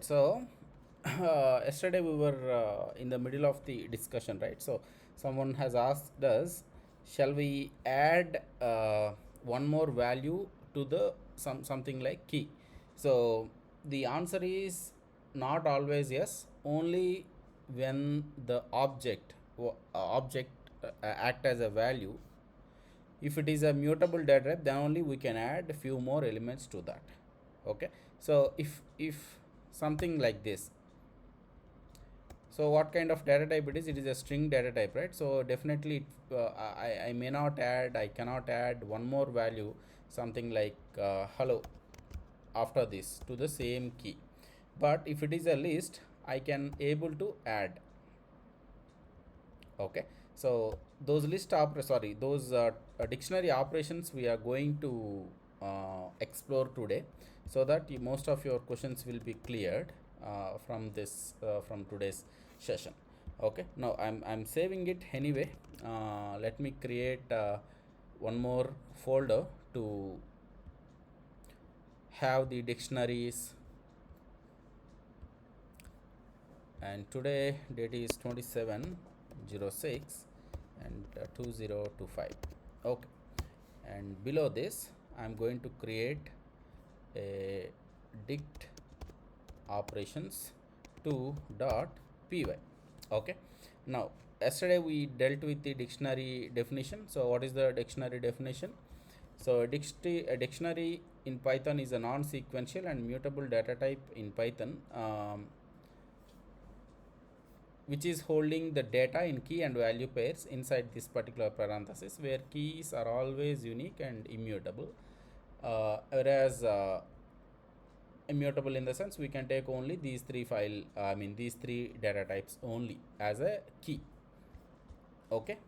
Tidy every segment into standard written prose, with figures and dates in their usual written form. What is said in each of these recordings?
So, yesterday we were in the middle of the discussion, right? So, someone has asked us, shall we add one more value to the something like key? So, the answer is not always yes. Only when the object act as a value. If it is a mutable data type, then only we can add a few more elements to that. Okay. So if something like this, so what kind of data type it is? It is a string data type, right? So definitely I may not add, I cannot add one more value, something like hello after this to the same key. But if it is a list, I can able to add. Okay. So those those dictionary operations we are going to explore today, so that most of your questions will be cleared from today's session. Okay. Now I'm saving it anyway. Let me create one more folder to have the dictionaries. And today date is 27/06 and 2025. Okay. And below this I'm going to create a dict operations 2.py. Okay. Now yesterday we dealt with the dictionary definition. So what is the dictionary definition? So a dictionary in Python is a non-sequential and mutable data type in Python, which is holding the data in key and value pairs inside this particular parenthesis, where keys are always unique and immutable, whereas immutable in the sense we can take only these these three data types only as a key. Okay.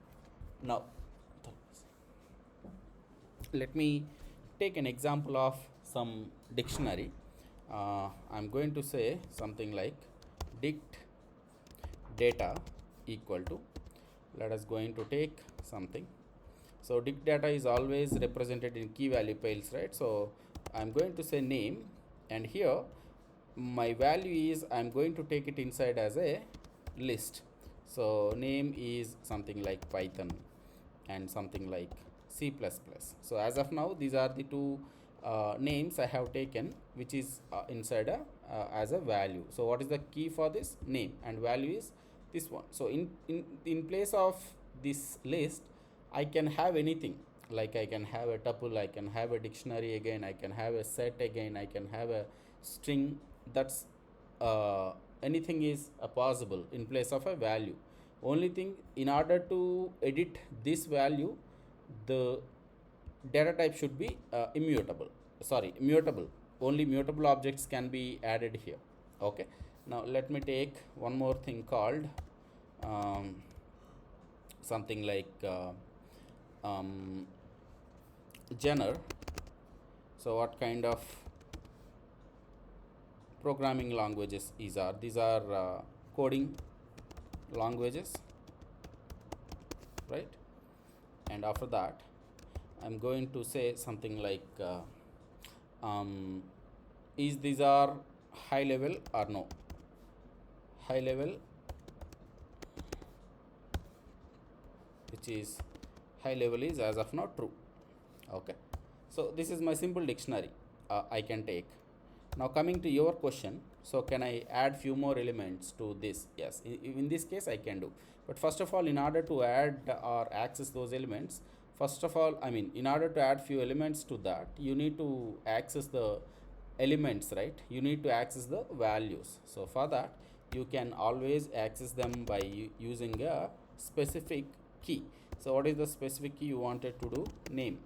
Now let me take an example of some dictionary. I'm going to say something like dict data equal to, let us going to take something. So dict data is always represented in key value pairs, right? So I'm going to say name, and here my value is I'm going to take it inside as a list. So name is something like Python and something like C++. So as of now these are the two names I have taken, which is inside as a value. So what is the key for this? Name, and value is this one. So in place of this list, I can have anything, like I can have a tuple, I can have a dictionary again, I can have a set again, I can have a string. That's anything is possible in place of a value. Only thing, in order to edit this value, the data type should be mutable. Only mutable objects can be added here. Okay. Now let me take one more thing called um, something like um, genre. So what kind of programming languages these are coding languages, right? And after that I'm going to say something like um, is these are high level or no. High level, which is high level, is as of now true. Okay. So this is my simple dictionary I can take. Now coming to your question, so can I add few more elements to this? Yes, in this case I can do. But first of all, in order to add or access those elements, first of all, in order to add few elements to that, you need to access the elements, right? You need to access the values. So for that, you can always access them by using a specific key. So what is the specific key you wanted to do? Name.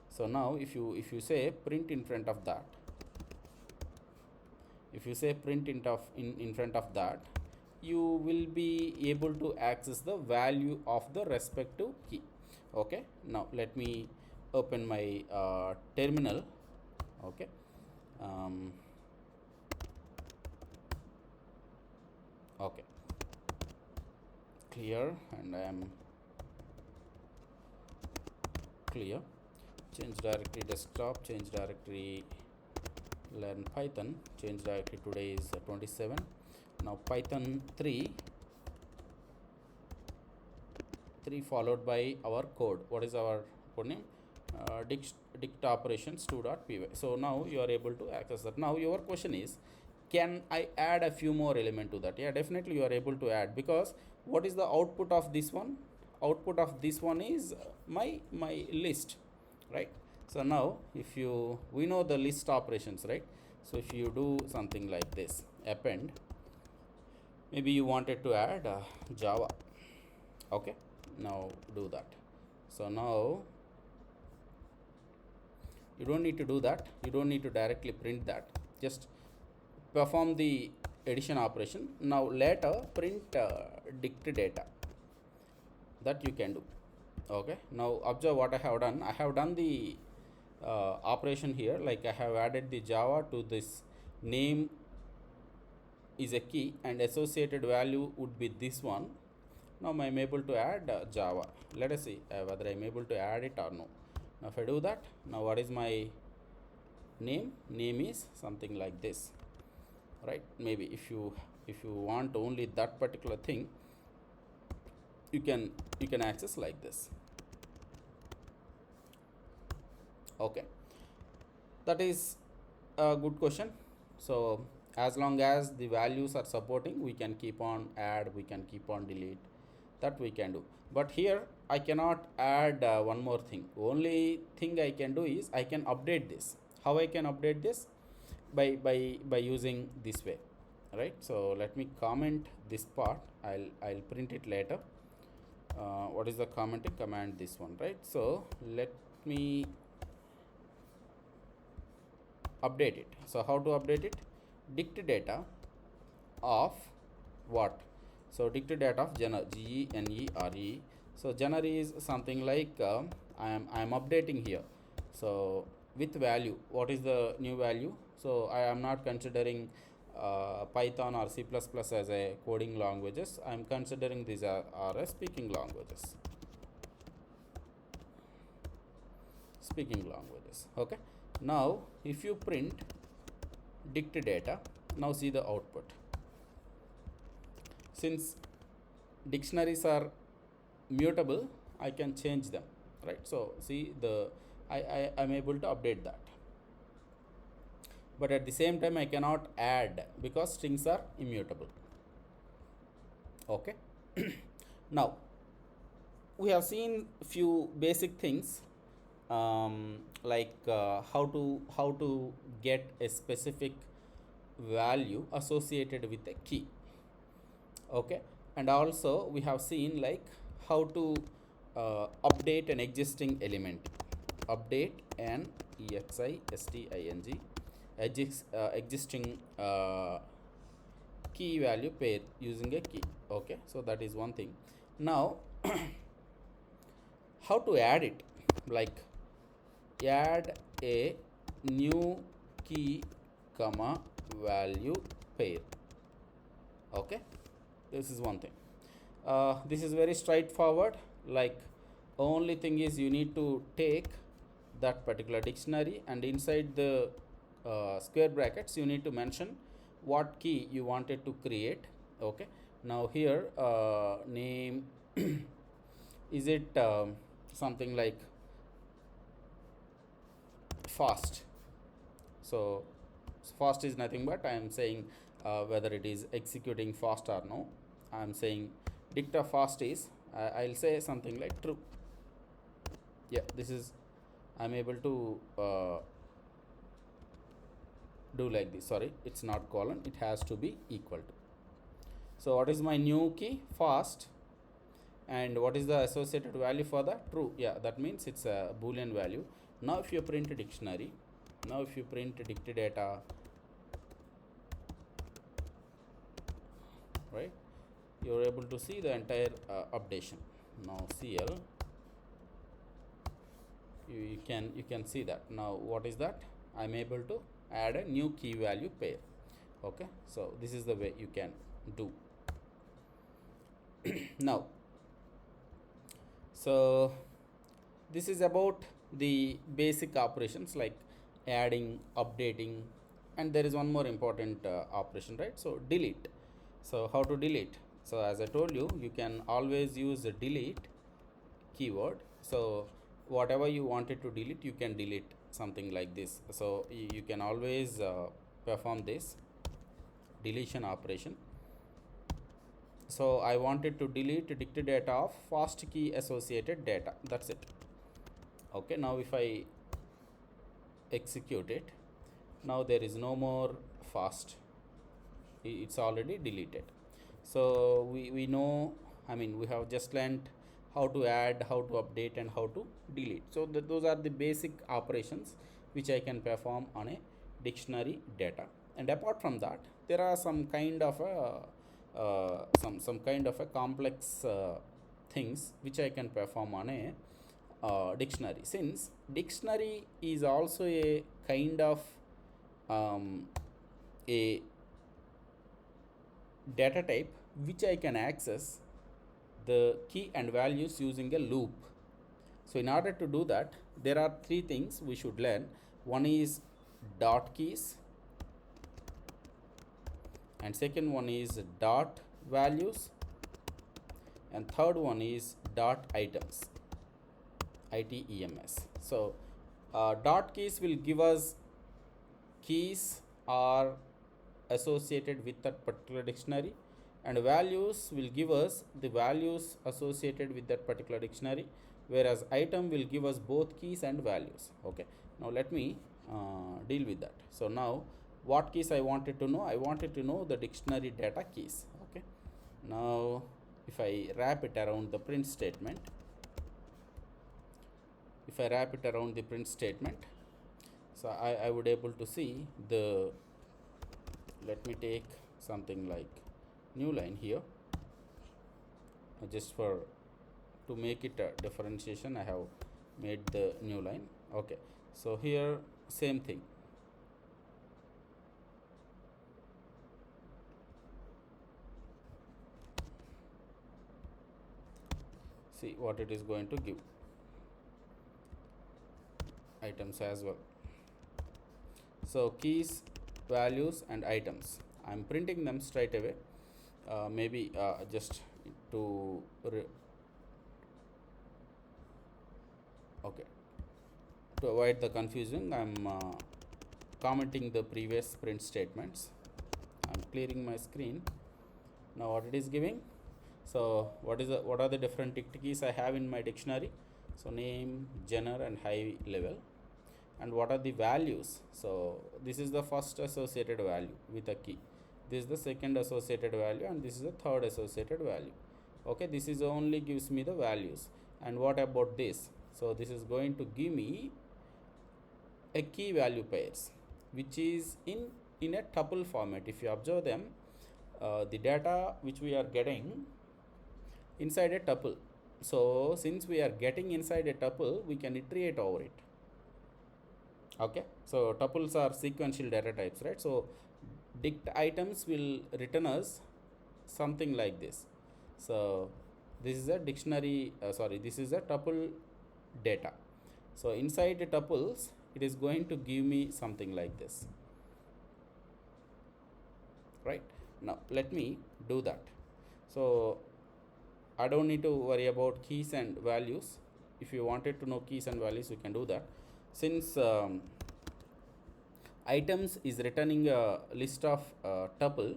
So now if you say print in front of that, if you say print in front of that, you will be able to access the value of the respective key. Okay. Now let me open my terminal. Okay. um, okay, clear, and I am clear. Change directory desktop, change directory learn Python. Change directory today is 27. Now Python 3 followed by our code. What is our code name? Dict operations 2.py. So now you are able to access that. Now your question is, can I add a few more element to that? Yeah, definitely you are able to add, because what is the output of this one? Output of this one is my list, right? So now if you, we know the list operations, right? So if you do something like this, append, maybe you wanted to add Java. Okay, now do that. So now you don't need to do that, you don't need to directly print that, just perform the addition operation. Now later print dict data, that you can do. Okay, now observe what I have done. I have done the operation here, like I have added the Java to this name is a key and associated value would be this one. Now I am able to add Java. Let us see whether I am able to add it or no. Now if I do that, now what is my name? Name is something like this, right? Maybe if you want only that particular thing, you can access like this. Okay, that is a good question. So as long as the values are supporting, we can keep on add, we can keep on delete, that we can do. But here I cannot add one more thing. Only thing I can do is I can update this. How I can update this? By using this way, right? So let me comment this part. I'll print it later. What is the commenting command? This one, right? So let me update it. So how to update it? Dict data of what? So dict data of gener, G-E-N-E-R-E. So gener is something like I am updating here. So with value, what is the new value? So I am not considering Python or C++ as a coding languages. I am considering these are as speaking languages. Okay, now if you print dict data, now see the output. Since dictionaries are mutable, I can change them, right? So see the I am able to update that, but at the same time I cannot add because strings are immutable. Okay. Now we have seen few basic things, like how to get a specific value associated with a key. Okay, and also we have seen like how to update an existing element. Update an existing key value pair using a key. Okay, so that is one thing. Now how to add it? Like add a new key comma value pair. Okay, this is one thing. This is very straightforward. Like only thing is you need to take that particular dictionary, and inside the square brackets you need to mention what key you wanted to create. Okay, now here name is it something like fast? So fast is nothing but I am saying whether it is executing fast or no. I am saying dict of fast is I'll say something like true. Yeah, this is I'm able to do like this. Sorry, it's not colon, it has to be equal to. So what is my new key? Fast. And what is the associated value for that? True. Yeah, that means it's a boolean value. Now if you print a dictionary, now if you print dict data, right, you're able to see the entire updation. Now CL, you can see that. Now what is that? I'm able to add a new key value pair. Okay, so this is the way you can do. Now so this is about the basic operations like adding, updating, and there is one more important operation, right? So delete. So how to delete? So as I told you, you can always use the delete keyword. So whatever you wanted to delete, you can delete something like this. So you can always perform this deletion operation. So I wanted to delete dict data of fast key associated data. That's it. Okay, now if I execute it, now there is no more fast. It's already deleted. So we know, I mean, we have just learned how to add, how to update, and how to delete. So those are the basic operations which I can perform on a dictionary data. And apart from that, there are some kind of a some kind of a complex things which I can perform on a dictionary, since dictionary is also a kind of a data type which I can access the key and values using a loop. So in order to do that, there are three things we should learn. One is dot keys, and second one is dot values, and third one is dot items, items. So dot keys will give us keys are associated with that particular dictionary, and values will give us the values associated with that particular dictionary, whereas item will give us both keys and values. Okay, now let me deal with that. So now what keys I wanted to know? I wanted to know the dictionary data keys. Okay, now if I wrap it around the print statement, so I would able to see the, let me take something like new line here, just for to make it a differentiation I have made the new line. Okay, so here same thing. See what it is going to give, items as well. So keys, values, and items, I'm printing them straight away. Maybe just to okay, to avoid the confusion, I'm commenting the previous print statements. I'm clearing my screen. Now what it is giving? So what are the different dict keys I have in my dictionary? So name, genre, and high level. And what are the values? So this is the first associated value with a key, this is the second associated value, and this is the third associated value. Okay, this is only gives me the values. And what about this? So this is going to give me a key value pairs which is in a tuple format. If you observe them, the data which we are getting inside a tuple. So since we are getting inside a tuple, we can iterate over it. Okay, so tuples are sequential data types, right? So dict items will return us something like this. So this is a dictionary, this is a tuple data. So inside the tuples, it is going to give me something like this, right? Now let me do that. So I don't need to worry about keys and values. If you wanted to know keys and values, you can do that. Since items is returning a list of tuple,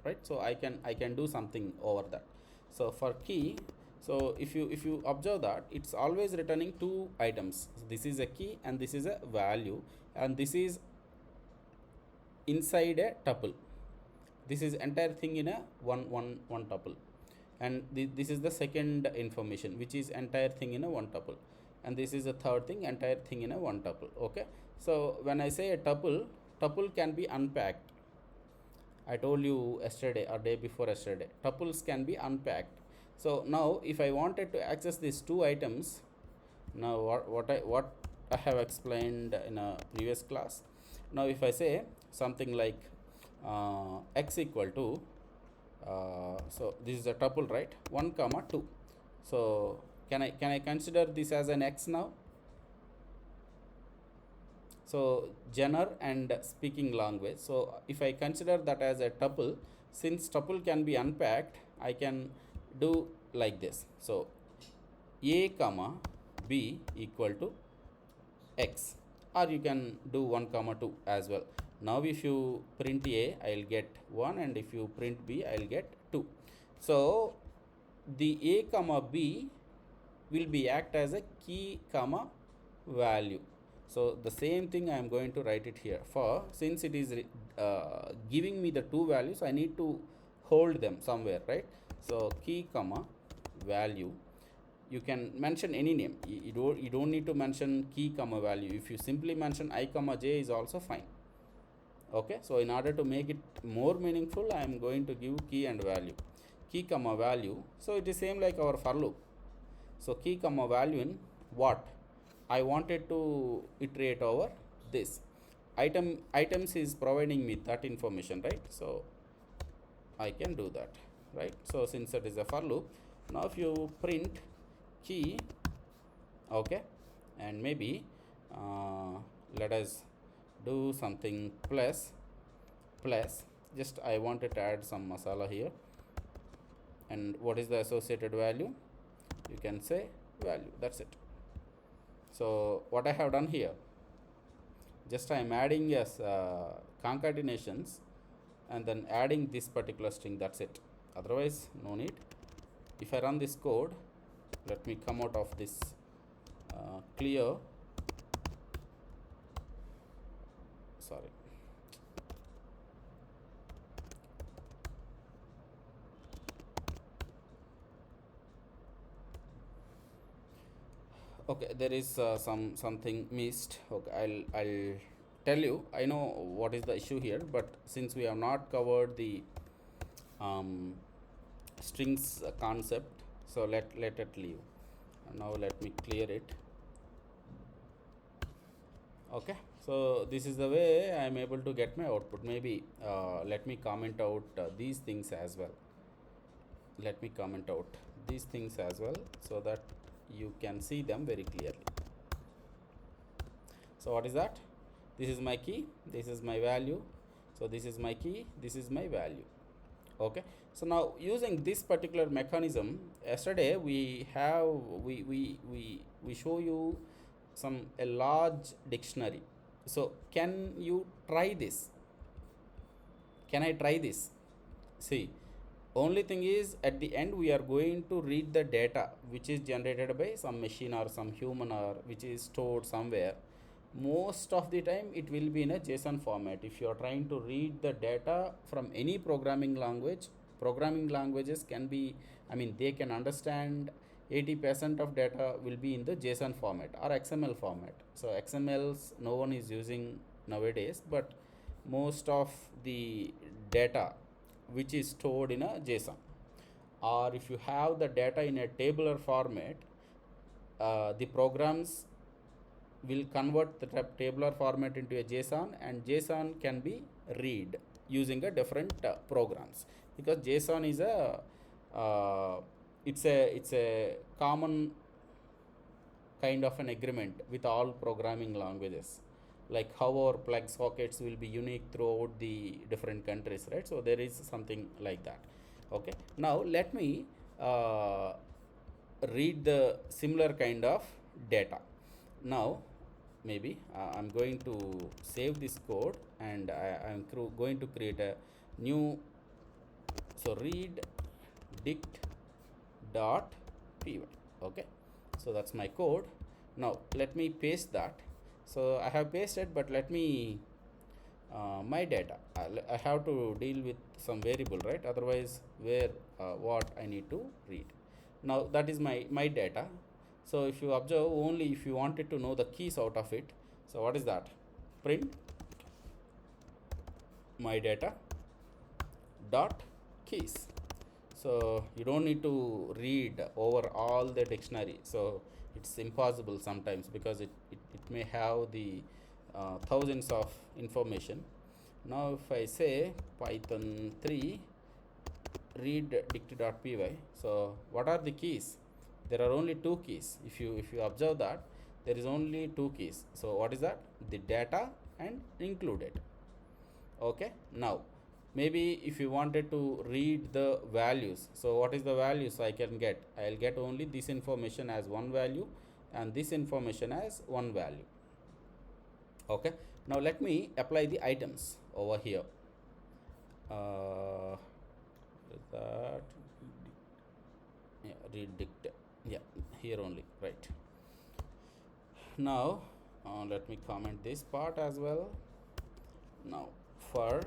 right? So I can do something over that. So for key, so if you observe that, it's always returning two items. So this is a key and this is a value, and this is inside a tuple. This is entire thing in a one tuple, and this is the second information which is entire thing in a one tuple, and this is the third thing, entire thing in a one tuple. Okay, so when I say a tuple can be unpacked. I told you yesterday or day before yesterday, tuples can be unpacked. So now if I wanted to access these two items, now what I have explained in a previous class. Now if I say something like x equal to so this is a tuple, right? 1 comma 2. So can I consider this as an x now? So genre and speaking language. So if I consider that as a tuple, since tuple can be unpacked, I can do like this. So a comma b equal to x, or you can do 1 comma 2 as well. Now if you print a, I'll get 1, and if you print b, I'll get 2. So the a comma b will be act as a key comma value. So the same thing I am going to write it here. For since it is giving me the two values, I need to hold them somewhere, right? So key comma value, you can mention any name. You don't need to mention key comma value. If you simply mention I comma j is also fine. Okay, so in order to make it more meaningful, I am going to give key and value, key comma value. So it is same like our for loop. So key comma value in what I wanted to iterate over this items is providing me that information, right? So I can do that, right? So since it is a for loop, now if you print key, okay, and maybe let us do something plus just I wanted to add some masala here. And what is the associated value? You can say value, that's it. So what I have done here, just I am adding as concatenations and then adding this particular string, that's it. Otherwise no need. If I run this code, let me come out of this clear, sorry, okay, there is something missed. Okay, I'll tell you. I know what is the issue here, but since we have not covered the strings concept, so let it leave. Now let me clear it. Okay, so this is the way I am able to get my output. Maybe let me comment out these things as well. Let me comment out these things as well, so that you can see them very clearly. So what is that? This is my key, this is my value. So this is my key, this is my value. Okay, so now using this particular mechanism, yesterday we show you a large dictionary. So can you try this? Can I try this? See, only thing is at the end we are going to read the data which is generated by some machine or some human, or which is stored somewhere. Most of the time it will be in a JSON format. If you are trying to read the data from any programming language, programming languages can be, I mean, they can understand 80% of data will be in the JSON format or XML format. So XMLs no one is using nowadays, but most of the data which is stored in a JSON, or if you have the data in a tabular format, the programs will convert the tabular format into a JSON, and JSON can be read using a different programs, because JSON is it's a common kind of an agreement with all programming languages, like how our plug sockets will be unique throughout the different countries, right? So there is something like that. Okay, now let me read the similar kind of data. Now maybe I'm going to save this code, and I'm going to create a new, so read dict dot py. Okay, so that's my code. Now let me paste that. So I have pasted, but let me my data, I have to deal with some variable, right? Otherwise where what I need to read. Now that is my data. So if you observe, only if you wanted to know the keys out of it, so what is that? Print my data dot keys. So you don't need to read over all the dictionary. So it's impossible sometimes, because it may have the thousands of information. Now if I say python 3 read dict.py, so what are the keys? There are only two keys. If you observe that, there is only two keys. So what is that? The data and included. Okay, now maybe if you wanted to read the values, so what is the values I can get? I'll get only this information as one value and this information as one value. Okay, now let me apply the items over here. Is that, yeah, read dict, yeah, here only, right? Now let me comment this part as well. Now for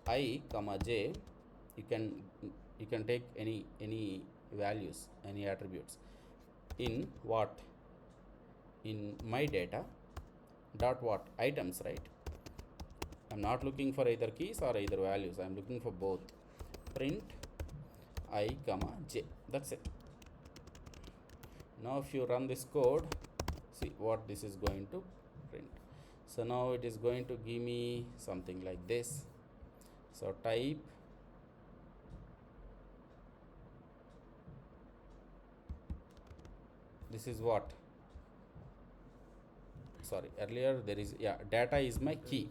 I comma j, you can you can take any values, any attributes in what, in my data dot what, items, right? I'm not looking for either keys or either values, I'm looking for both. Print I comma j, that's it. Now if you run this code, see what this is going to print. So now it is going to give me something like this. So type this is what, sorry, earlier there is, yeah, data is my key,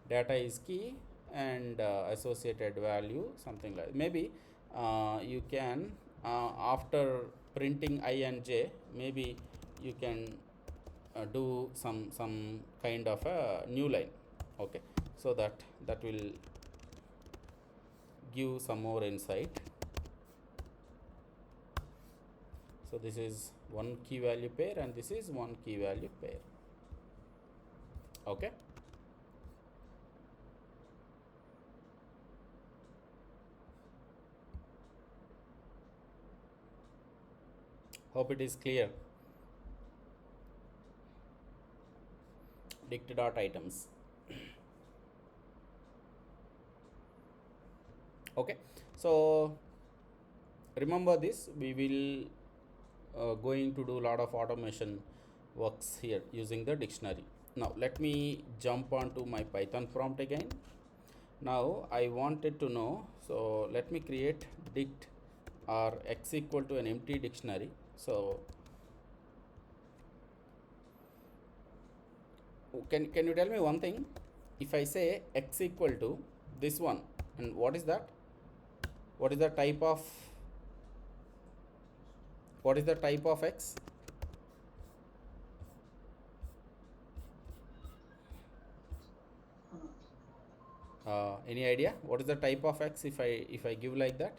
data is key, and associated value something like, maybe you can after printing I and j, maybe you can do some kind of a new line. Okay, so that will give some more insight. So this is one key value pair and this is one key value pair. Okay, hope it is clear. Dict dot items. Okay, so remember this, we will going to do a lot of automation works here using the dictionary. Now let me jump onto my Python prompt again. Now I wanted to know, so let me create dict or x equal to an empty dictionary. So can you tell me one thing? If I say x equal to this one, and what is that? What is the type of, what is the type of x? Any idea what is the type of x if I give like that?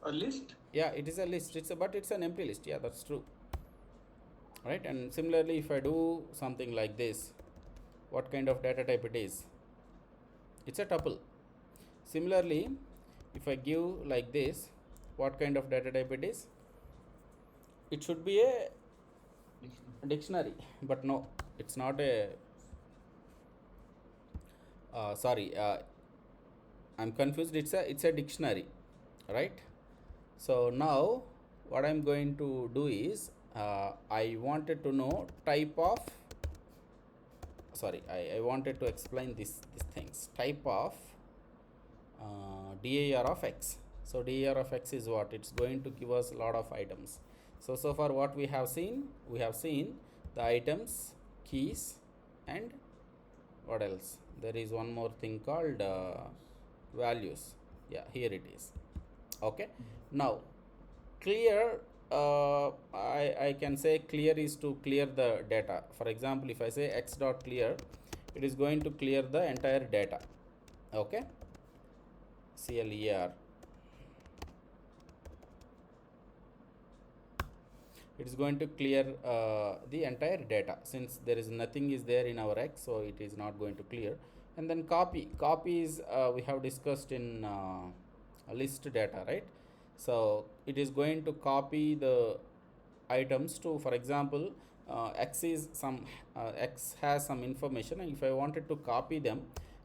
A list? Yeah, it is a list, but it's an empty list. Yeah, that's true, right? And similarly, if I do something like this, what kind of data type it is? It's a tuple. Similarly, if I give like this, what kind of data type it is? It should be a dictionary, but no, it's not a sorry, I'm confused. It's a dictionary, right? So now what I'm going to do is I wanted to know type of, sorry, I wanted to explain these things. Type of DAR of x. So DAR of x is what? It's going to give us a lot of items. So far what we have seen the items, keys, and what else? There is one more thing called values. Yeah, here it is. Okay, now clear, I can say clear is to clear the data. For example, if I say x dot clear, it is going to clear the entire data. Okay, clear, it is going to clear the entire data, since there is nothing is there in our x, so it is not going to clear. And then copy is we have discussed in list data, right? So it is going to copy the items to, for example, x is some x has some information, and if I wanted to copy them,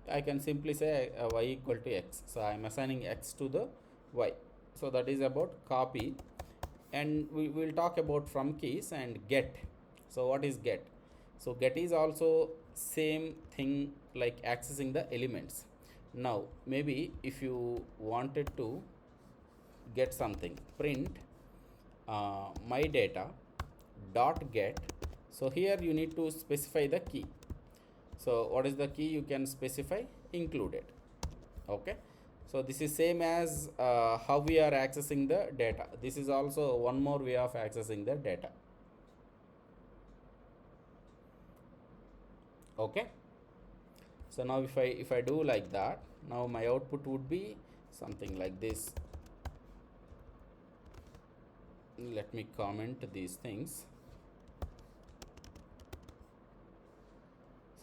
I can simply say y equal to x. So I am assigning x to the y. So that is about copy. And we will talk about from keys and get. So what is get? So get is also same thing like accessing the elements. Now maybe if you wanted to get something, print my data dot get. So here you need to specify the key. So what is the key you can specify? Included. Okay, so this is same as how we are accessing the data. This is also one more way of accessing the data. Okay, so now if I do like that, now my output would be something like this. Let me comment these things.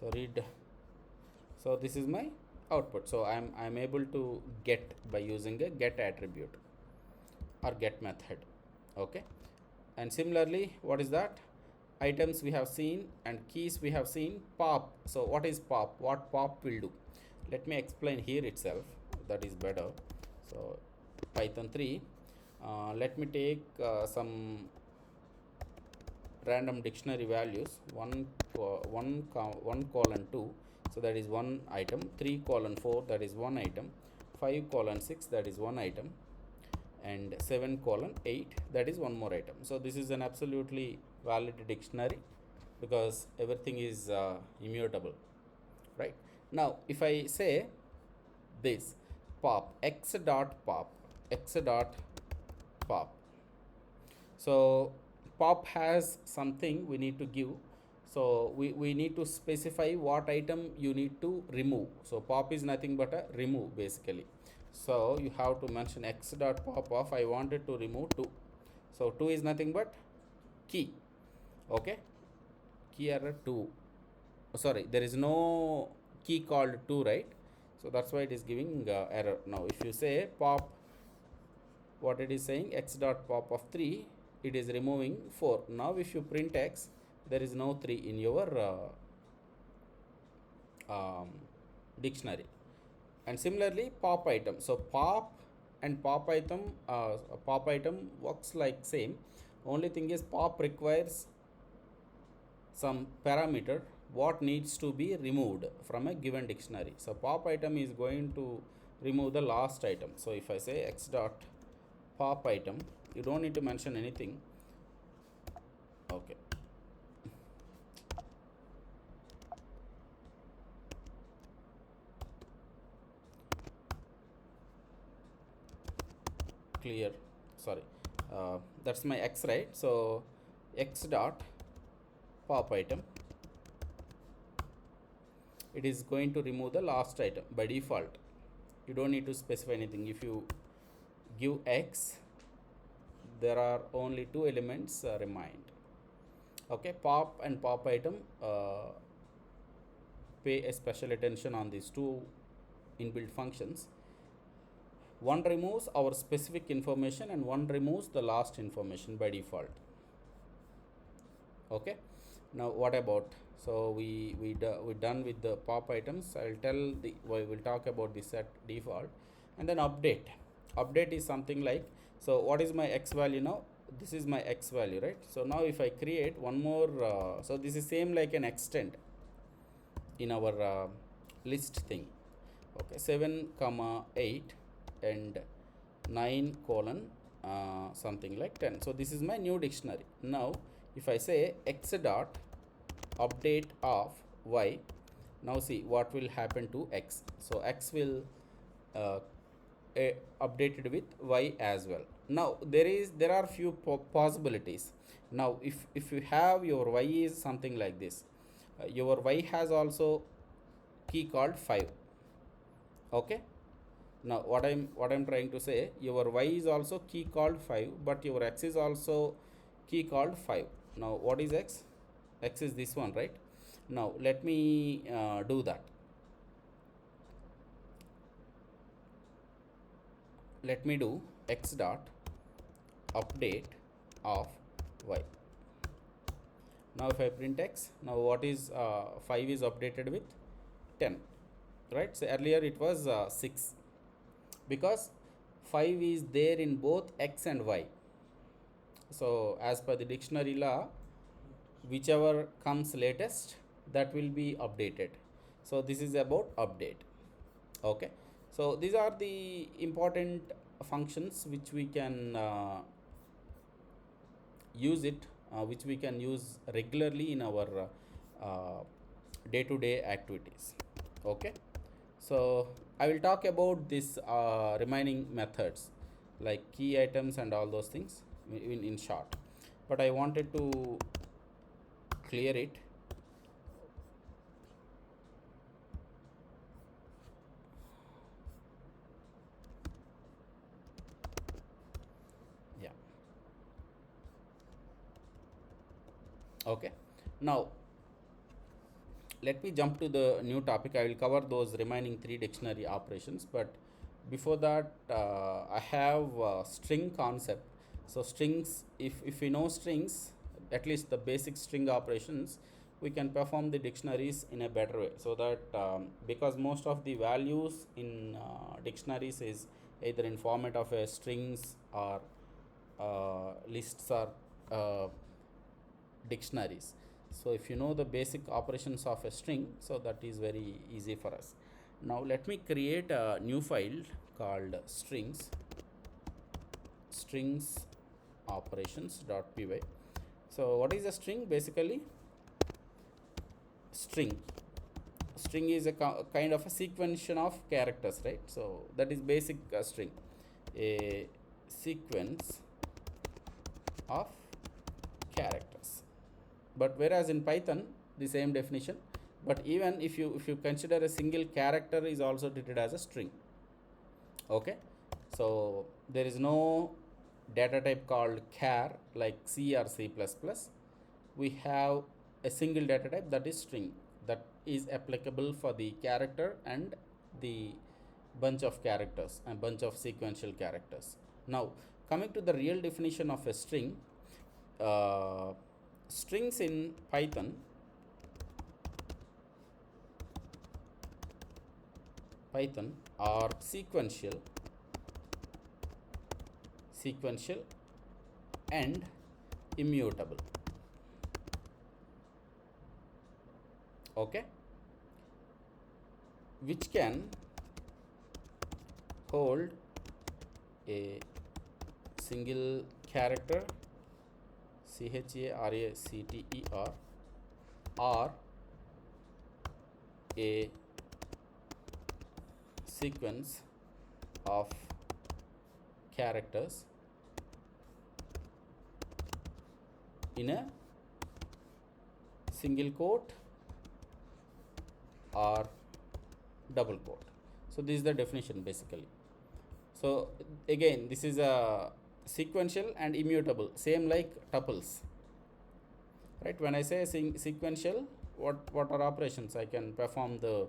So read. So this is my output. So I'm able to get by using a get attribute or get method. Okay, and similarly, what is that? Items we have seen and keys we have seen. Pop. So what is pop? What pop will do? Let me explain here itself. That is better. So Python 3. Let me take some random dictionary values. 1:2, so that is one item. 3:4, that is one item. 5:6, that is one item, and 7:8, that is one more item. So this is an absolutely valid dictionary because everything is immutable, right? Now if I say this pop x dot pop x dot pop, so pop has something we need to give. So we need to specify what item you need to remove. So pop is nothing but a remove basically. So you have to mention x dot pop of I wanted to remove 2. So 2 is nothing but key. Okay, key error 2. Sorry, there is no key called 2, right? So that's why it is giving error. Now if you say pop, what it is saying, x dot pop of 3, it is removing 4. Now if you print x, there is no 3 in your dictionary. And similarly pop item. So pop and pop item works like same. Only thing is pop requires some parameter what needs to be removed from a given dictionary. So pop item is going to remove the last item. So if I say x dot pop item, you don't need to mention anything. Okay, clear. Sorry, that's my x, right? So x dot pop item, it is going to remove the last item by default. You don't need to specify anything. If you give x, there are only 2 elements remained. Okay, pop and pop item, pay a special attention on these 2 inbuilt functions. One removes our specific information and one removes the last information by default. Okay, now what about, so we done with the pop items. We will talk about this at default. And then update is something like, so what is my x value now? This is my x value, right? So now if I create one more, so this is same like an extend in our list thing. Okay, 7:8 and 9 colon something like 10. So this is my new dictionary. Now if I say x dot update of y, now see what will happen to x. So x will updated with y as well. Now there are few possibilities. Now if you have your y is something like this, your y has also key called 5. Okay, now what I'm trying to say, your y is also key called 5, but your x is also key called 5. Now what is x? X is this one, right? Now let me do that. Let me do x dot update of y. Now if I print x, now what is 5 is updated with 10, right? So earlier it was 6, because 5 is there in both x and y. So as per the dictionary law, whichever comes latest, that will be updated. So this is about update. Okay, so these are the important functions which we can use it, which we can use regularly in our day-to-day activities. Okay, so I will talk about this remaining methods like key items and all those things in short, but I wanted to clear it. Yeah. Okay, now let me jump to the new topic. I will cover those remaining three dictionary operations, but before that, I have string concept. So strings, if we know strings, at least the basic string operations, we can perform the dictionaries in a better way. So that because most of the values in dictionaries is either in format of a strings or lists or dictionaries. So if you know the basic operations of a string, so that is very easy for us. Now let me create a new file called strings operations.py. So what is a string? Basically, string is a kind of a sequence of characters, right? So that is basic string, a sequence of characters. But whereas in Python, the same definition, but even if you consider a single character is also treated as a string. Okay, so there is no data type called char like C or C++. We have a single data type, that is string, that is applicable for the character and the bunch of characters and bunch of sequential characters. Now coming to the real definition of a string, uh, strings in Python are sequential and immutable. Okay, which can hold a single character, CHARACTER, or a sequence of characters in a single quote or double quote. So this is the definition basically. So again, this is a sequential and immutable, same like tuples, right? When I say sequential, what are operations? I can perform the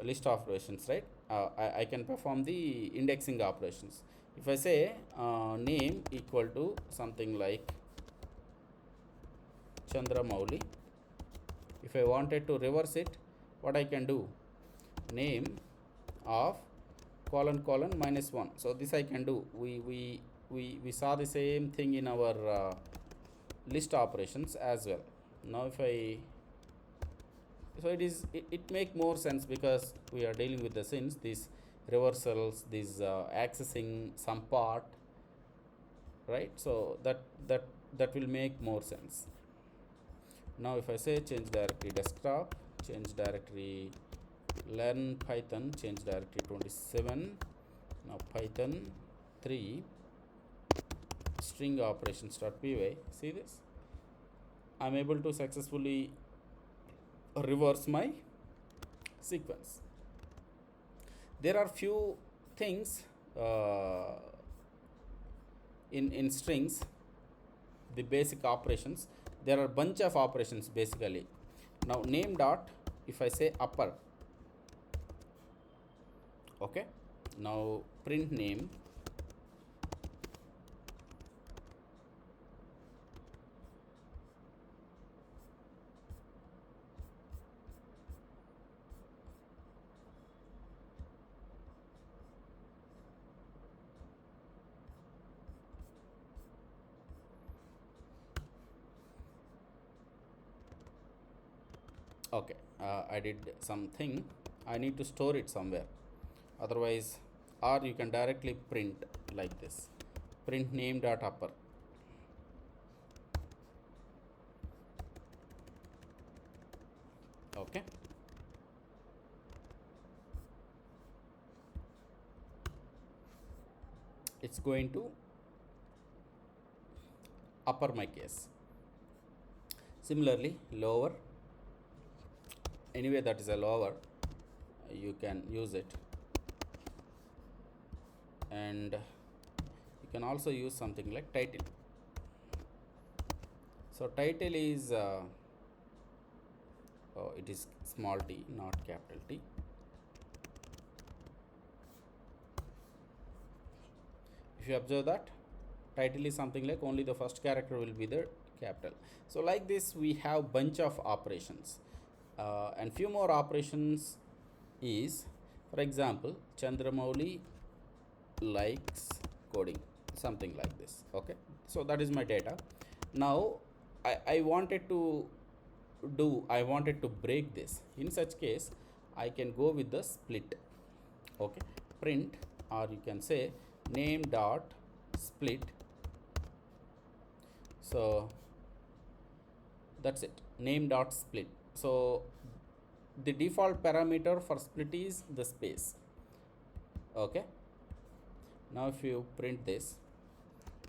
list operations, right? I can perform the indexing operations. If I say name equal to something like Chandramouli, if I wanted to reverse it, what I can do? Name of ::-1. So this I can do. We saw the same thing in our list operations as well. Now if I, so it make more sense because we are dealing with the since these reversals, these accessing some part, right? So that will make more sense. Now if I say change directory desktop, change directory learn Python, change directory 27, now Python 3 string operations.py, see this, I'm able to successfully reverse my sequence. There are few things in strings, the basic operations. There are bunch of operations basically. Now name dot, if I say upper, okay, now print name, okay, I did something, I need to store it somewhere, otherwise, or you can directly print like this, print name dot upper. it's going to upper my case. Similarly, lower, anyway that is a lower, you can use it. And you can also use something like title. So title is oh, it is small t, not capital T. If you observe that, title is something like only the first character will be the capital. So like this we have bunch of operations, and few more operations is, for example, Chandramouli likes coding, something like this. Okay, so that is my data. Now I wanted to break this. In such case I can go with the split. Okay, print, or you can say name dot split. So that's it, name dot split. So the default parameter for split is the space. Okay, now if you print this,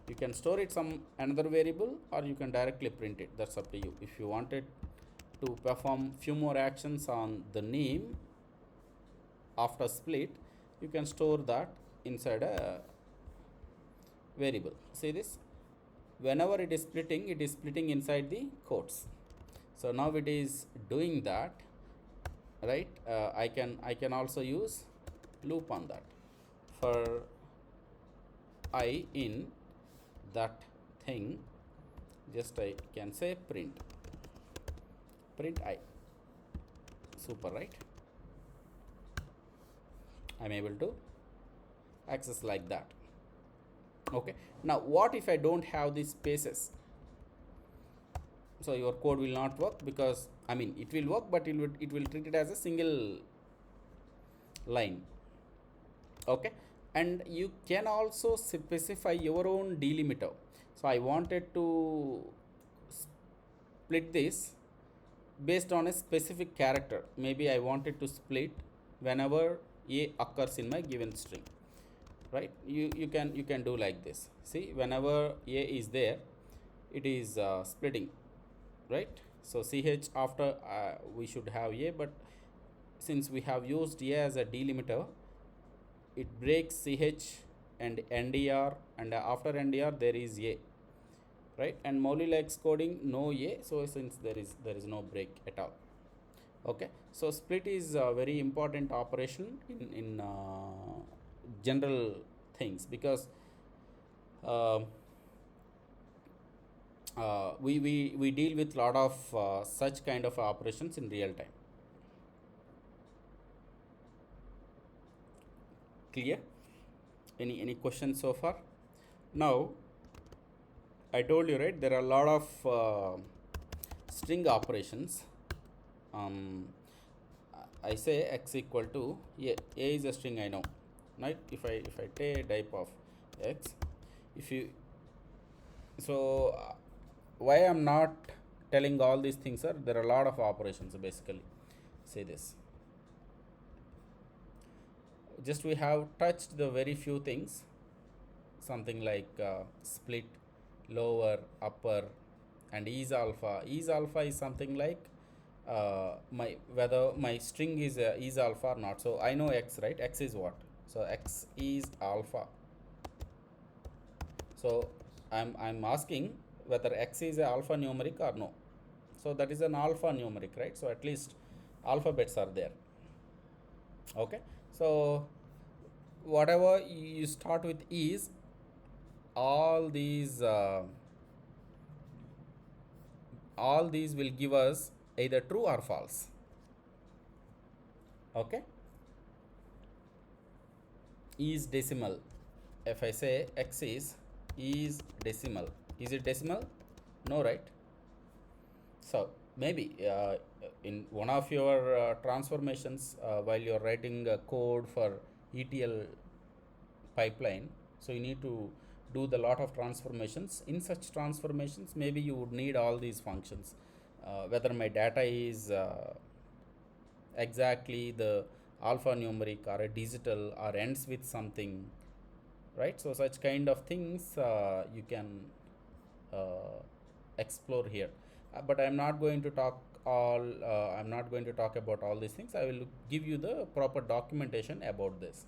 you can store it some another variable, or you can directly print it. That's up to you. If you wanted to perform few more actions on the name after split, you can store that inside a variable. See this, whenever it is splitting inside the quotes. So now it is doing that, right? I can also use loop on that. For I in that thing, just I can say print I. Super, right? I'm able to access like that. Okay, now what if I don't have these spaces? So your code will not work, because I mean it will work, but it will treat it as a single line. Okay, and you can also specify your own delimiter. So I wanted to split this based on a specific character. Maybe I wanted to split whenever a occurs in my given string, right? You can do like this. See, whenever a is there, it is splitting, right? So ch after we should have a, but since we have used a as a delimiter, it breaks ch and ndr, and after ndr there is a, right? And Mowgli likes coding no a, so since there is no break at all. Okay, so split is a very important operation in general things, because we deal with lot of such kind of operations in real time. Clear? Any questions so far? Now I told you, right, there are a lot of string operations. I say x equal to a is a string, I know, right? If I take type of x, if you, so why I'm not telling all these things are, there are a lot of operations basically. Say this, just we have touched the very few things, something like split, lower, upper, and is alpha. Is alpha is something like my whether my string is alpha or not. So I know x, right? X is what? So x is alpha. So I'm asking whether x is a alpha numeric or no. So that is an alpha numeric, right? So at least alphabets are there. Okay, so whatever you start with is, all these will give us either true or false. Okay, is decimal. If I say x is decimal, is it decimal? No, right? So maybe in one of your transformations, while you're writing code for ETL pipeline, so you need to do the lot of transformations. In such transformations, maybe you would need all these functions, whether my data is exactly the alphanumeric or a digital or ends with something, right? So such kind of things you can uh, explore here. But I'm not going to talk all I'm not going to talk about all these things. I will give you the proper documentation about this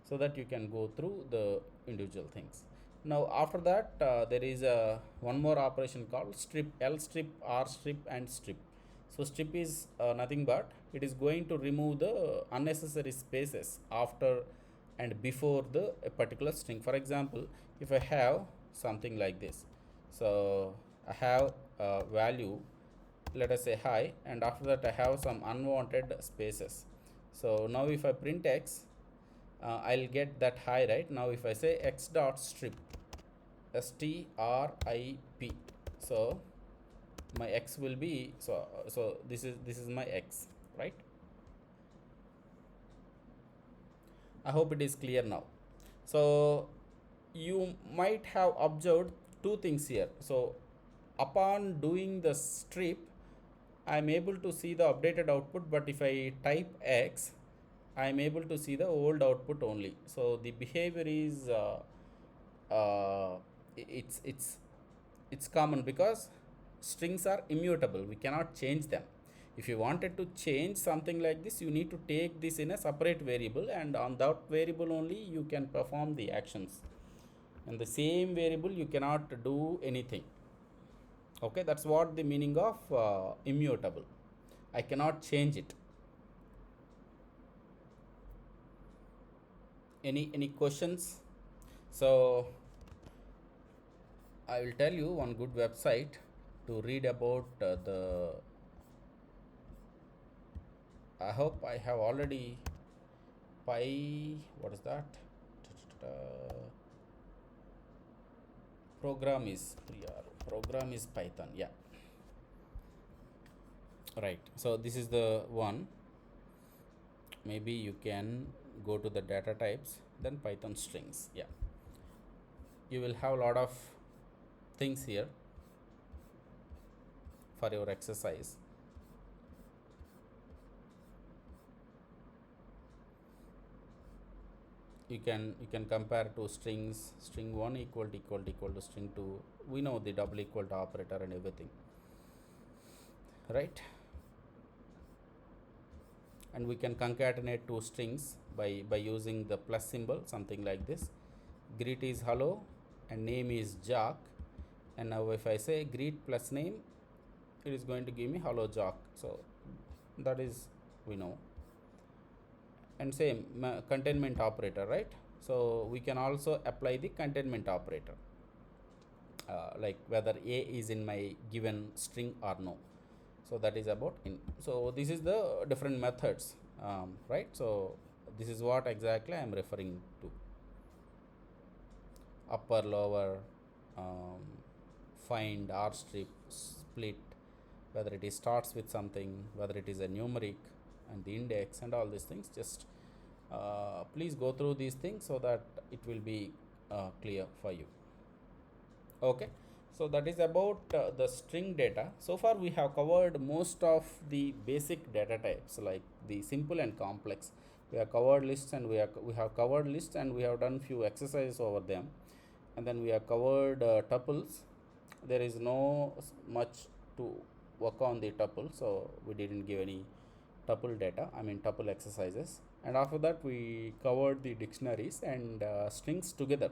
so that you can go through the individual things. Now after that there is a one more operation called strip, L strip, R strip and strip. So strip is nothing but it is going to remove the unnecessary spaces after and before the a particular string. For example, if I have something like this, so I have a value, let us say hi, and after that I have some unwanted spaces. So now if I print x, I'll get that high, right? Now if I say x dot strip, strip, so my x will be, so this is my x, right? I hope it is clear now. So you might have observed two things here. So upon doing the strip, I am able to see the updated output, but if I type x, I am able to see the old output only. So the behavior is uh, it's common because strings are immutable. We cannot change them. If you wanted to change something like this, you need to take this in a separate variable, and on that variable only you can perform the actions. And the same variable you cannot do anything. Okay, that's what the meaning of immutable. I cannot change it. Any questions? So I will tell you one good website to read about the. I hope I have already what is that? Program is program is Python. Yeah, right. So this is the one. Maybe you can go to the data types, then Python strings. Yeah, you will have a lot of things here for your exercise. You can compare two strings, string 1 equal to string 2. We know the double equal to operator and everything, right? And we can concatenate two strings by using the plus symbol, something like this. Greet is hello and name is Jock, and now if I say greet plus name, it is going to give me hello Jock. So that is, we know. And same containment operator, right? So we can also apply the containment operator, like whether a is in my given string or no. So that is about in. So this is the different methods, right? So this is what exactly I am referring to: upper, lower, um, find, r strip, split, whether it is starts with something, whether it is a numeric, and the index and all these things. Just please go through these things so that it will be clear for you. Okay, so that is about the string data. So far we have covered most of the basic data types, like the simple and complex. We have covered lists, and we have covered lists, and we have done few exercises over them, and then we have covered tuples. There is no much to work on the tuple, so we didn't give any tuple data, I mean tuple exercises. And after that we covered the dictionaries and strings together.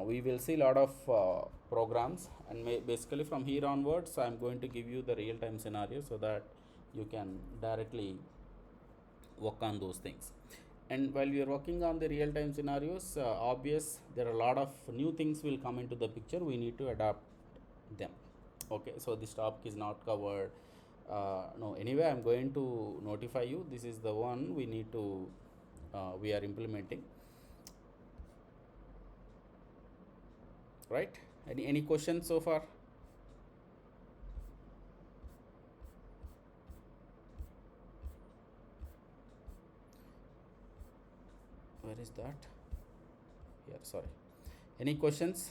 We will see a lot of programs, and basically from here onwards I'm going to give you the real-time scenario so that you can directly work on those things. And while we are working on the real-time scenarios, obvious there are a lot of new things will come into the picture. We need to adapt them. Okay, so this topic is not covered. No, anyway I'm going to notify you. This is the one we need to we are implementing, right? Any questions so far? Where is that? Here, sorry. Any questions?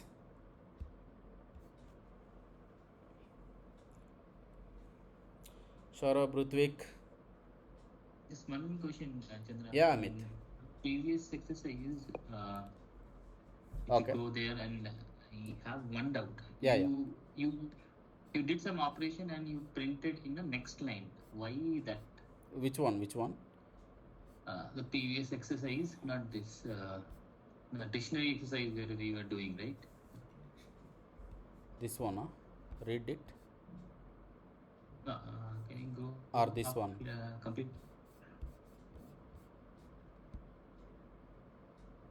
Saurabh, Brutvik? Just one question, Chandra. Yeah, Amit. In previous exercise, If you Okay. go there, and I have one doubt. Yeah, yeah. You did some operation and you printed in the next line. Why that? Which one? Which one? The previous exercise, not this. The dictionary exercise where we were doing, right? This one, huh? Read it. Can you go Or this up, one? complete?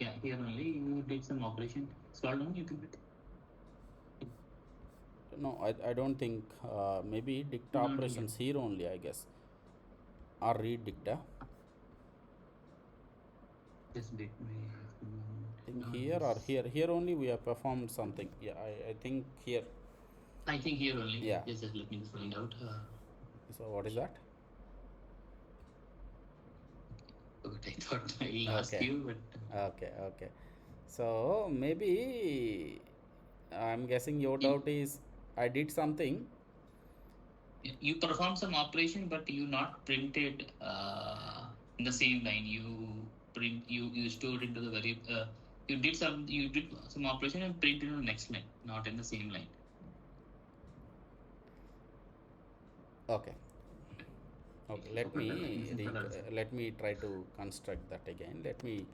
Yeah, here only you did some operation. Scroll down, you can get. No, I don't think. Maybe dict Not here. operations here only, I guess. Or read dicta. Just let me. I think Not here or this. here. Here only we have performed something. Yeah, I think here. I think here only. Yeah. Just let me find out. So what is that? But I thought I'll ask Okay. you, but Okay. Okay. So maybe I'm guessing your you, doubt is I did something. you performed some operation, but you not printed in the same line. You stored into the very you did some operation and printed in the next line, not in the same line. Okay. Okay. Okay, that makes sense. That's Let me try to construct that again. Let me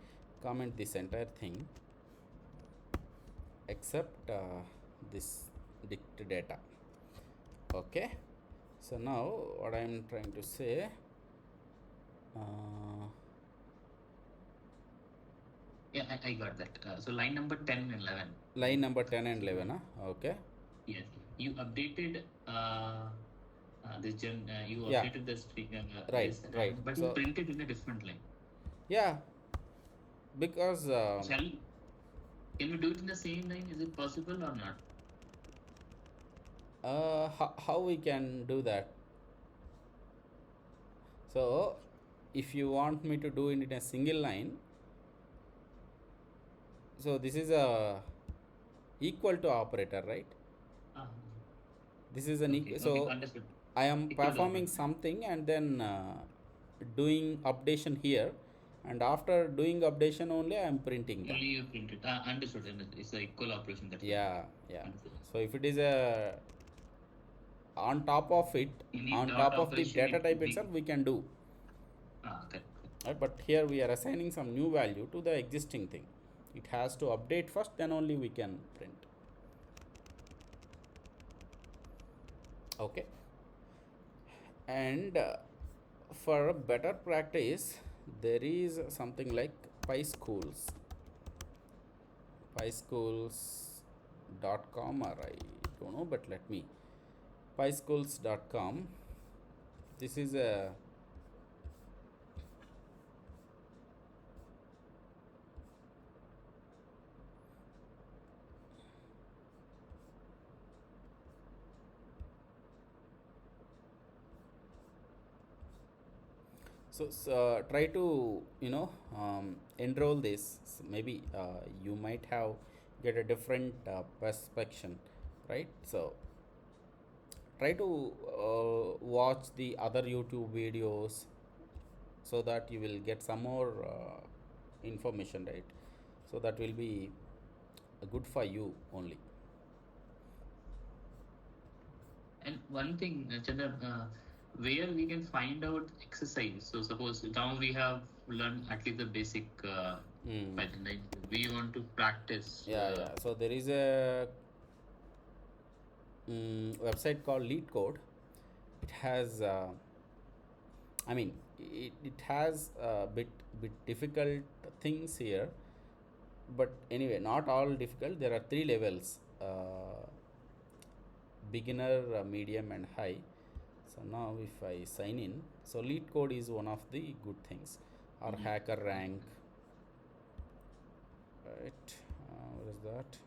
comment this entire thing except this dict data. Okay. So now what I am trying to say. Yeah, I got that. So line number 10 and 11. Line number 10 and 11. Huh? Okay. Yes, you updated you Yeah. updated this Right. this, Right. but you So printed in a different line. yeah, because Can we do it in the same line? Is it possible or not? how we can do that? So if you want me to do it in a single line, so this is a equal to operator, right? Uh, This is an okay, so understood. I am Equal to performing operator. something and then doing updation here, and after doing updation only I am printing that. Only you printed. Understood. It's an equal operation. That's why. Yeah, yeah. Understood. So if it is a on top of it, Any on dot top of the operation, data it type could be. itself, we can do. Correct. Right? But here we are assigning some new value to the existing thing. It has to update first, then only we can print. Okay. And for a better practice, there is something like PySchools. PySchools.com, or I don't know, but let me. PySchools.com. This is a so try to enroll this. Maybe you might have get a different perspective, right? So try to watch the other YouTube videos so that you will get some more information, right? So that will be good for you only. And one thing, Chandra, where we can find out exercise. So suppose now we have learned at least the basic Python, right? We want to practice. Yeah. So there is a website called Lead Code. It has I mean, it has a bit difficult things here, but anyway, not all difficult. There are three levels: beginner, medium, and high. So now, if I sign in, so lead code is one of the good things, or hacker rank. Right? What is that?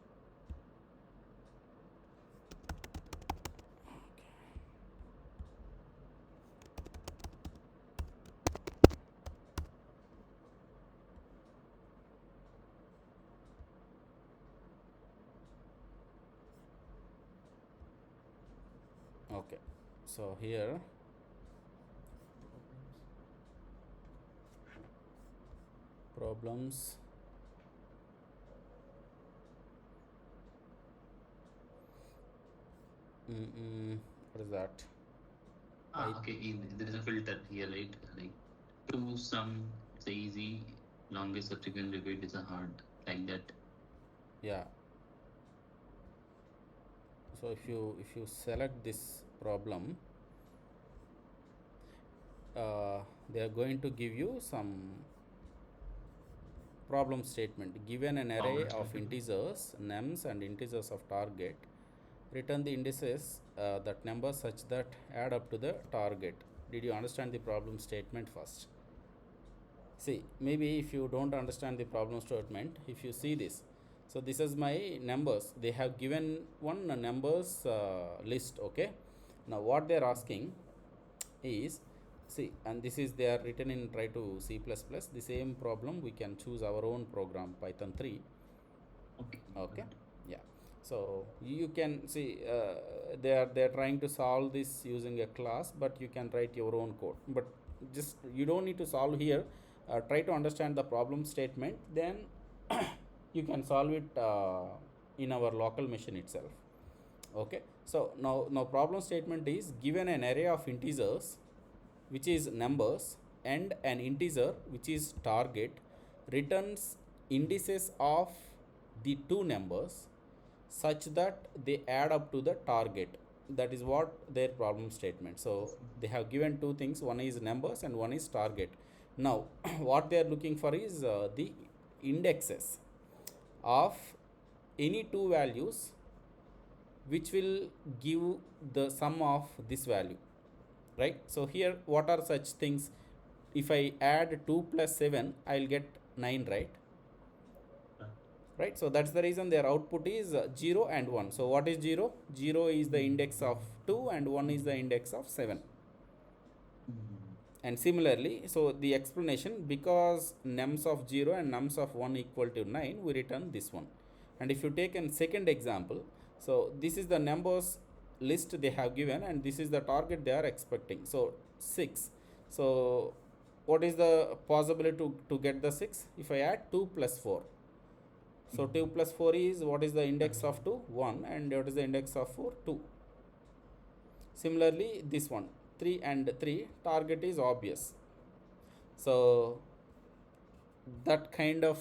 Okay, so here problems What is that? Okay. There is a filter here, right? Like to some it's a easy, longest subsequent repeat is a hard, like that. Yeah. So if you select this problem, they are going to give you some problem statement. Given an array Forward of statement. integers nums and integers of target, return the indices that numbers such that add up to the target. Did you understand the problem statement first? See, maybe if you don't understand the problem statement, if you see this, so this is my numbers. They have given one numbers list. Okay, now what they are asking is, see, and this is they are written in try to C++. The same problem we can choose our own program Python 3. Okay. Okay, yeah. So you can see they are trying to solve this using a class, but you can write your own code. But just you don't need to solve here. Try to understand the problem statement, then you can solve it in our local machine itself. Okay, so now problem statement is given an array of integers which is numbers and an integer which is target, returns indices of the two numbers such that they add up to the target. That is what their problem statement. So they have given two things, one is numbers and one is target. Now what they are looking for is the indexes of any two values which will give the sum of this value, right? So here what are such things? If I add 2 plus 7, I'll get 9, right? Right, so that's the reason their output is 0 and 1. So what is 0? 0 is the index of 2 and 1 is the index of 7. And similarly, so the explanation, because nums of 0 and nums of 1 equal to 9, we return this one. And if you take a second example, so this is the numbers list they have given and this is the target they are expecting. So 6. So what is the possibility to get the 6? If I add 2 plus 4. So 2 plus 4 is, what is the index of 2? 1. And what is the index of 4? 2. Similarly, this one, 3 and 3, target is obvious. So that kind of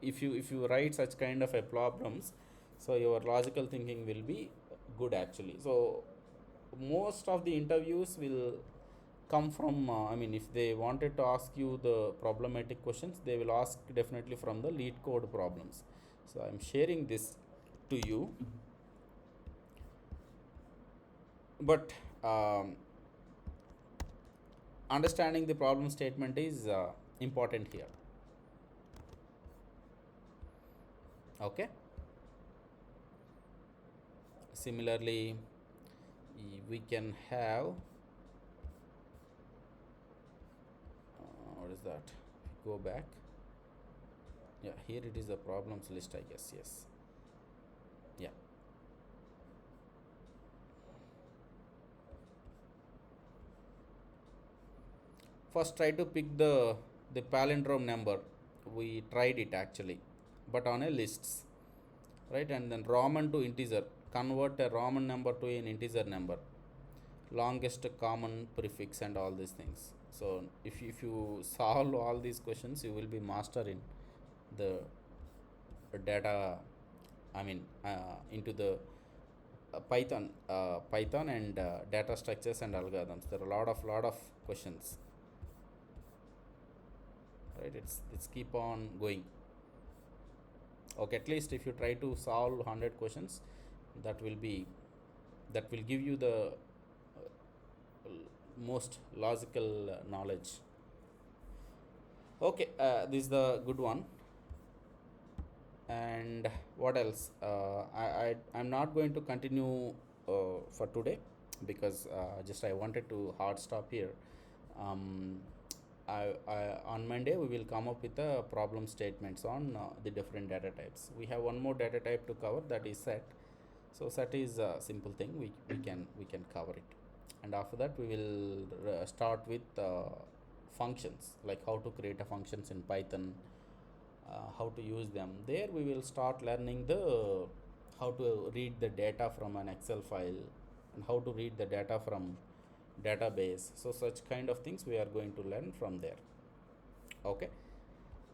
if you write such kind of a problems, so your logical thinking will be good actually. So most of the interviews will come from I mean, if they wanted to ask you the problematic questions, they will ask definitely from the lead code problems. So I'm sharing this to you, but understanding the problem statement is important here. Okay, similarly we can have what is that? Go back. Yeah, here it is the problems list, I guess. Yes, yeah. First try to pick the palindrome number. We tried it actually, but on a lists, right? And then Roman to integer, convert a Roman number to an integer number, longest common prefix and all these things. So if you solve all these questions, you will be master in the data, I mean into the Python and data structures and algorithms. There are a lot of questions, right? It's keep on going. Okay, at least if you try to solve 100 questions, that will give you the most logical knowledge. Okay, this is the good one. And what else? I'm not going to continue for today, because just I wanted to hard stop here. um, on Monday we will come up with the problem statements on the different data types. We have one more data type to cover, that is set. So set is a simple thing, we can cover it. And after that we will start with functions, like how to create a functions in Python, how to use them. There we will start learning the how to read the data from an Excel file, and how to read the data from database. So such kind of things we are going to learn from there. Okay,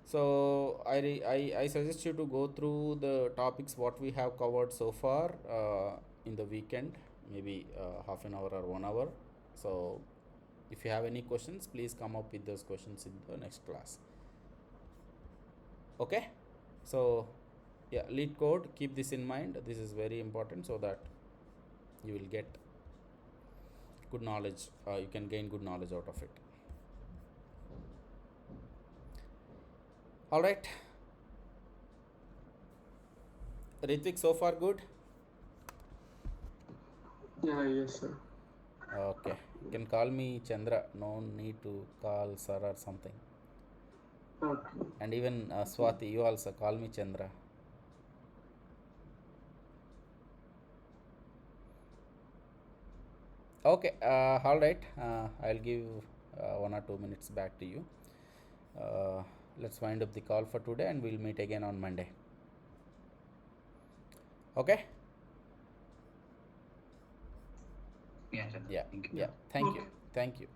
so I suggest you to go through the topics what we have covered so far in the weekend, maybe half an hour or 1 hour. So if you have any questions, please come up with those questions in the next class. Okay, so yeah, lead code, keep this in mind. This is very important so that you will get good knowledge, you can gain good knowledge out of it. All right, Ritvik, so far good? Yeah, yes, sir. Okay, you can call me Chandra, no need to call sir or something. Okay. And even Swati, you also call me Chandra. Okay, all right, I'll give 1 or 2 minutes back to you. uh, let's wind up the call for today, and we'll meet again on Monday. Okay. Yeah, sir. Yeah, Thank you. yeah, thank you, Okay. thank you.